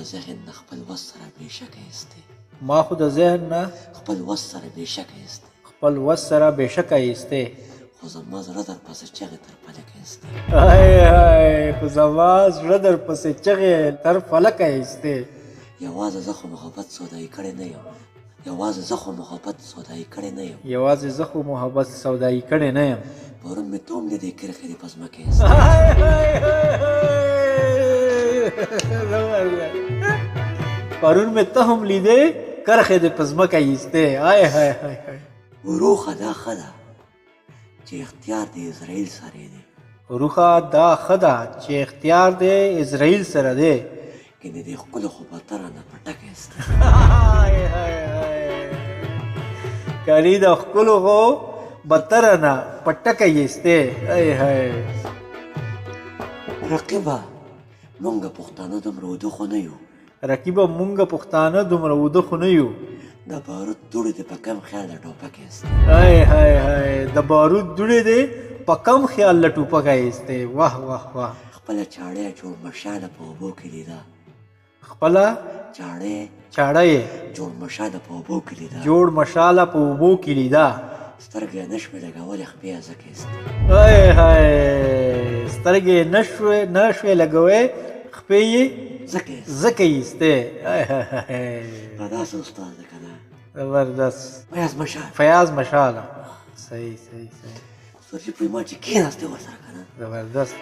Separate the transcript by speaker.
Speaker 1: د ذهن نه خپل وس سره بېشکه ایستې
Speaker 2: ما خو د ذهن نه
Speaker 1: خپل وس سره بېشکه ایستې
Speaker 2: خپل وس سره بېشکه ایستې
Speaker 1: خو زما زړه درپسې چغې تر فلکه ایستې
Speaker 2: خو زما زړه درپسې چغې تر فلکه ایستې
Speaker 1: یوازې زه خو محبت سودایي کړی نه یم یوازې زه خو محبت سودایي کړی نه یم
Speaker 2: یوازې زه خو محبت سودایي کړی نه یم
Speaker 1: پرون مې ته هم لیدې کرښې دې په ځمکه ایستې
Speaker 2: پرون مې ته هم لیدې کرښې دې په ځمکه ایستې
Speaker 1: وروخه دا ښه ده چې اختیار د اسرائیل سره دی
Speaker 2: روخه دا ښه ده چې اختیار د اسرائیل سره دی
Speaker 1: کنې دې ښکلو خو بتره نه پټکه ایسته
Speaker 2: کنې د ښکلو خو بتره نه پټکه ایستې
Speaker 1: رقیبه مونږ پښتانه دومره وده خو نه یو
Speaker 2: رقیبه مونږ پښتانه دومره وده خو نه یو
Speaker 1: د بارود دوړې دې په کم خیال د ټوپکه ایسته
Speaker 2: د بارود دوړې دې په کم خیال له ټوپکه ایستې واه واه واه
Speaker 1: خپله چاړه جوړ مشاله په اوبو کې لیده
Speaker 2: خپله چاړه یې
Speaker 1: جوړ مشاله په اوبو کې لیده
Speaker 2: جوړ مشاله په اوبو کې لیده
Speaker 1: سترګې یې نه شوې لګولې خپې یې ځکه ایستې
Speaker 2: سترګې یې نه شوې لګوې خپې یې ځکه ایستې
Speaker 1: دا داسې استاد ده که نه
Speaker 2: زبردست فیاض مشاله صحیح
Speaker 1: سورجي پریما چې کېناستې ورسره که نه
Speaker 2: زبردست